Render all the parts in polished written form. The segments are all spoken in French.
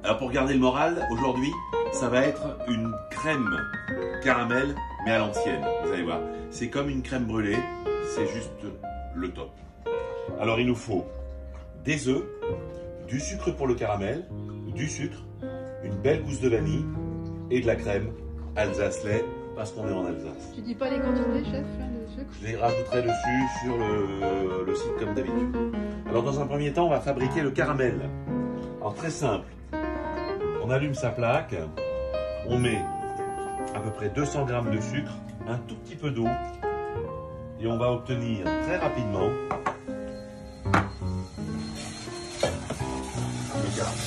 Alors pour garder le moral, aujourd'hui, ça va être une crème caramel, mais à l'ancienne. Vous allez voir, c'est comme une crème brûlée, c'est juste le top. Alors il nous faut des œufs, du sucre pour le caramel, du sucre, une belle gousse de vanille et de la crème Alsace-lait, parce qu'on est en Alsace. Tu dis pas les quantités, chef, de sucre? Je les rajouterai dessus sur le site comme d'habitude. Alors dans un premier temps, on va fabriquer le caramel. Alors très simple, on allume sa plaque, on met à peu près 200 g de sucre, un tout petit peu d'eau, et on va obtenir très rapidement le caramel.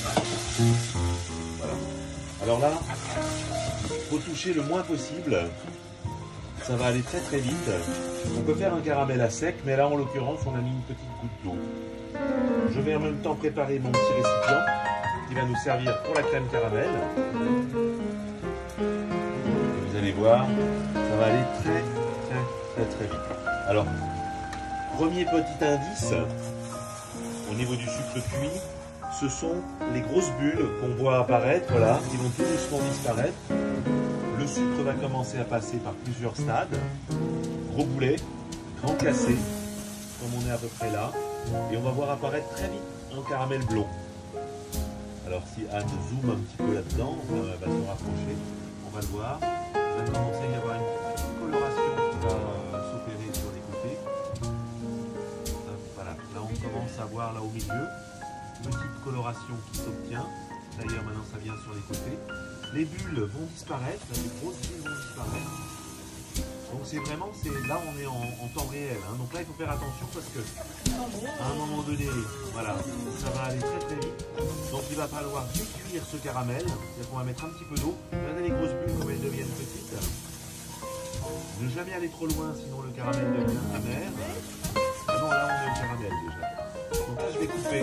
Voilà. Alors là, il faut toucher le moins possible. Ça va aller très très vite. On peut faire un caramel à sec, mais là en l'occurrence on a mis une petite goutte d'eau. Je vais en même temps préparer mon petit récipient qui va nous servir pour la crème caramel. Et vous allez voir, ça va aller très vite. Alors, premier petit indice, au niveau du sucre cuit, ce sont les grosses bulles qu'on voit apparaître là, qui vont tout doucement disparaître. Le sucre va commencer à passer par plusieurs stades. Gros boulet, grand cassé, comme on est à peu près là. Et on va voir apparaître très vite un caramel blond. Alors si Anne zoome un petit peu là-dedans, elle va se rapprocher, on va le voir. Il va commencer à y avoir une petite coloration qui va s'opérer sur les côtés. Voilà, là on commence à voir là au milieu, petite coloration qui s'obtient. D'ailleurs maintenant ça vient sur les côtés. Les bulles vont disparaître, les grosses bulles vont disparaître. Donc c'est vraiment, là on est en temps réel. Hein. Donc là il faut faire attention parce que à un moment donné, voilà, ça va aller très vite. Donc il va falloir décuire ce caramel. C'est-à-dire qu'on va mettre un petit peu d'eau. Regardez les grosses bulles comme elles deviennent petites. Ne jamais aller trop loin sinon le caramel devient amer. Ah non, là on est au caramel déjà. Donc là je vais couper.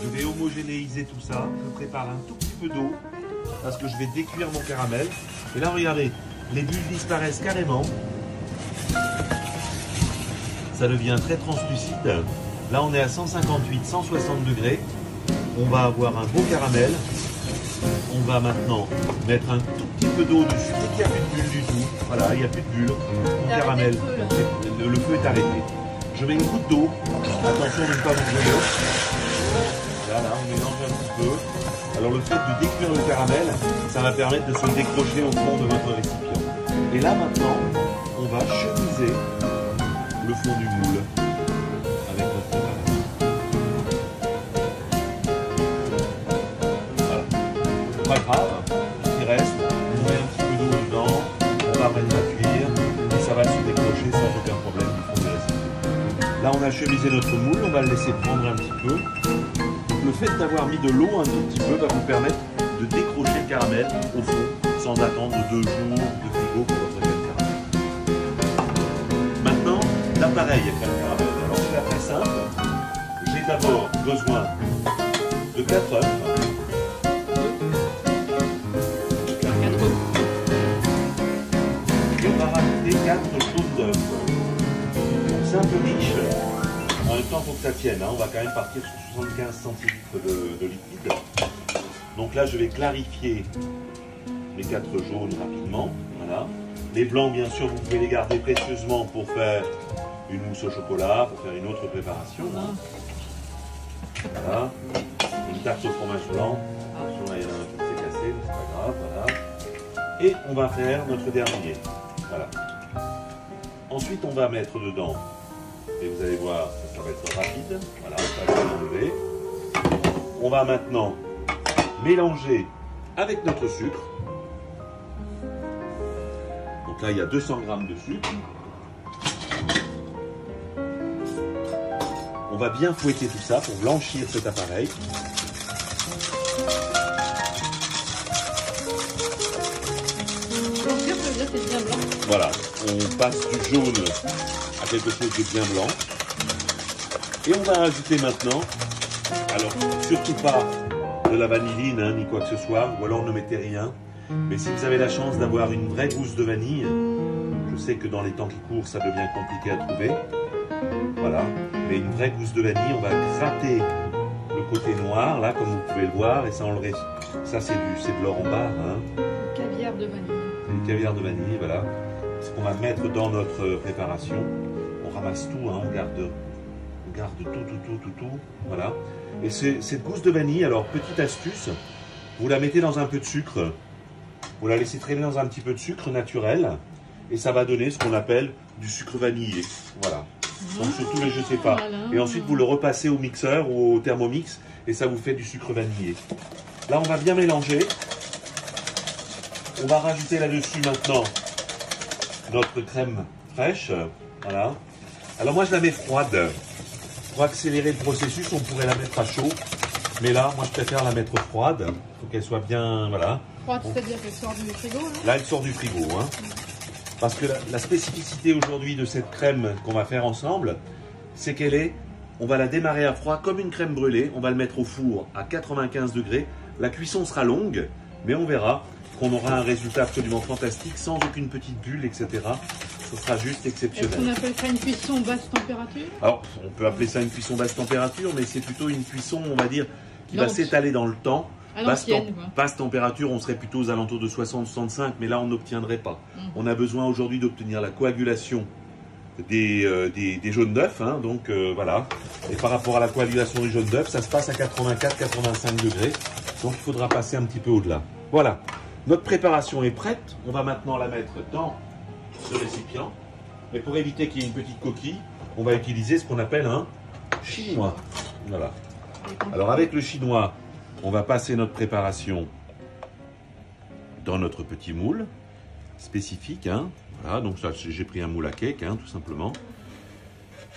Je vais homogénéiser tout ça. Je prépare un tout petit peu d'eau parce que je vais décuire mon caramel. Et là regardez. Les bulles disparaissent carrément. Ça devient très translucide. Là, on est à 158, 160 degrés. On va avoir un beau caramel. On va maintenant mettre un tout petit peu d'eau dessus. Il n'y a plus de bulles du tout. Voilà, il n'y a plus de bulles. Mon caramel, le feu est arrêté. Je mets une goutte d'eau. Attention de ne pas vous brûler. Voilà, on mélange un petit peu. Alors le fait de décuire le caramel, ça va permettre de se décrocher au fond de votre récipient. Et là maintenant, on va chemiser le fond du moule avec notre caramel. Voilà. Pas grave, ce qui reste, on met un petit peu d'eau dedans, on va mettre à cuire et ça va se décrocher sans aucun problème du fond du récipient. Là on a chemisé notre moule, on va le laisser prendre un petit peu. Le fait d'avoir mis de l'eau un tout petit peu va vous permettre de décrocher le caramel au fond sans attendre 2 jours de frigo pour votre crème caramel. Maintenant, l'appareil à crème caramel. Alors c'est très simple. J'ai d'abord besoin de 4 œufs. Et on va rajouter 4 jaunes d'œufs. Donc c'est un peu riche. En même temps, il faut que ça tienne. Hein. On va quand même partir sur 75 centilitres de liquide. Donc là, je vais clarifier les 4 jaunes rapidement. Voilà. Les blancs, bien sûr, vous pouvez les garder précieusement pour faire une mousse au chocolat, pour faire une autre préparation. Hein. Voilà. Une tarte au fromage blanc. Attention, là, il y en a un qui s'est cassé, mais c'est pas grave. Voilà. Et on va faire notre dernier. Voilà. Ensuite, on va mettre dedans. Et vous allez voir, ça va être rapide. Voilà, ça va enlever. On va maintenant mélanger avec notre sucre. Donc là, il y a 200 g de sucre. On va bien fouetter tout ça pour blanchir cet appareil. Blanchir, ça veut dire que c'est bien blanc. Voilà, on passe du jaune à quelque chose de bien blanc. Et on va ajouter maintenant, alors surtout pas de la vanilline hein, ni quoi que ce soit, ou alors ne mettez rien. Mais si vous avez la chance d'avoir une vraie gousse de vanille, je sais que dans les temps qui courent ça devient compliqué à trouver. Voilà, mais une vraie gousse de vanille, on va gratter le côté noir, là, comme vous pouvez le voir, et ça, ça c'est de l'or en barre. Hein. Caviar de vanille. Du caviar de vanille, voilà. Ce qu'on va mettre dans notre préparation. On ramasse tout, hein, on garde tout, voilà. Et cette gousse de vanille, alors petite astuce, vous la mettez dans un peu de sucre, vous la laissez traîner dans un petit peu de sucre naturel, et ça va donner ce qu'on appelle du sucre vanillé, voilà. Donc surtout les je sais pas. Et ensuite vous le repassez au mixeur ou au Thermomix, et ça vous fait du sucre vanillé. Là on va bien mélanger. On va rajouter là-dessus maintenant notre crème fraîche, voilà. Alors moi je la mets froide. Pour accélérer le processus, on pourrait la mettre à chaud. Mais là, moi je préfère la mettre froide. Il faut qu'elle soit bien, voilà. Froide, c'est-à-dire qu'elle sort du frigo, là? Là, elle sort du frigo, hein. Parce que la spécificité aujourd'hui de cette crème qu'on va faire ensemble, c'est on va la démarrer à froid comme une crème brûlée. On va le mettre au four à 95 degrés. La cuisson sera longue, mais on verra qu'on aura un résultat absolument fantastique, sans aucune petite bulle, etc. Ce sera juste exceptionnel. Est-ce qu'on appelle ça une cuisson basse température? Alors, on peut appeler ça une cuisson basse température, mais c'est plutôt une cuisson, on va dire, qui va s'étaler dans le temps. Basse température, on serait plutôt aux alentours de 60-65, mais là, on n'obtiendrait pas. On a besoin aujourd'hui d'obtenir la coagulation des jaunes d'œufs, hein, donc voilà. Et par rapport à la coagulation des jaunes d'œufs, ça se passe à 84-85 degrés, donc il faudra passer un petit peu au-delà. Voilà, notre préparation est prête. On va maintenant la mettre dans ce récipient, mais pour éviter qu'il y ait une petite coquille, on va utiliser ce qu'on appelle un chinois. Voilà. Alors avec le chinois, on va passer notre préparation dans notre petit moule spécifique, hein. Voilà, donc ça, j'ai pris un moule à cake, hein, tout simplement.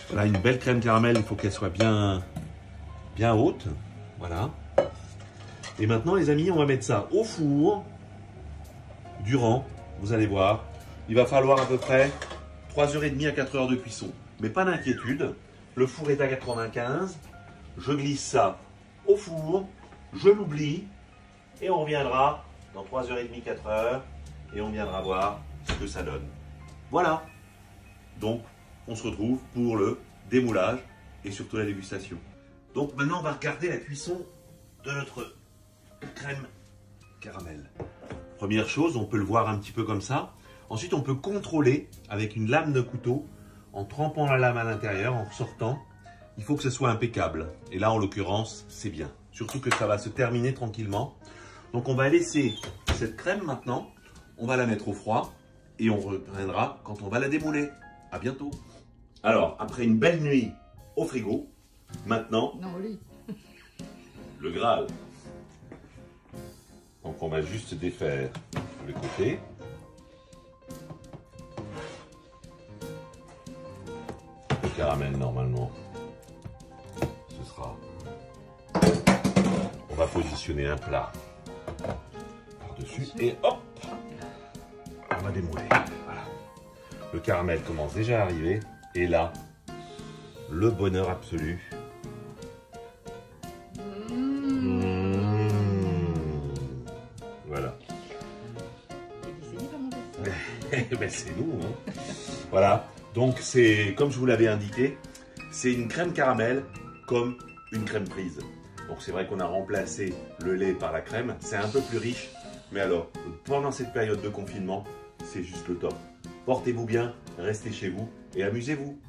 Voilà, une belle crème caramel, il faut qu'elle soit bien haute. Voilà. Et maintenant, les amis, on va mettre ça au four durant, vous allez voir, il va falloir à peu près 3h30 à 4 heures de cuisson. Mais pas d'inquiétude, le four est à 95, je glisse ça au four, je l'oublie, et on reviendra dans 3h30, 4 heures, et on viendra voir ce que ça donne. Voilà. Donc, on se retrouve pour le démoulage et surtout la dégustation. Donc maintenant, on va regarder la cuisson de notre crème caramel. Première chose, on peut le voir un petit peu comme ça. Ensuite, on peut contrôler avec une lame de couteau, en trempant la lame à l'intérieur, en ressortant. Il faut que ce soit impeccable. Et là, en l'occurrence, c'est bien. Surtout que ça va se terminer tranquillement. Donc, on va laisser cette crème maintenant. On va la mettre au froid et on reviendra quand on va la démouler. À bientôt. Alors, après une belle nuit au frigo, maintenant, non, au lit. Le Graal. Donc, on va juste défaire le côté. Le caramel, normalement, ce sera... On va positionner un plat par-dessus et hop, on va démouler. Voilà. Le caramel commence déjà à arriver. Et là, le bonheur absolu. Voilà. Ben, c'est nous, hein. Voilà. Donc c'est, comme je vous l'avais indiqué, c'est une crème caramel comme une crème prise. Donc c'est vrai qu'on a remplacé le lait par la crème. C'est un peu plus riche. Mais alors, pendant cette période de confinement, c'est juste le top. Portez-vous bien, restez chez vous et amusez-vous.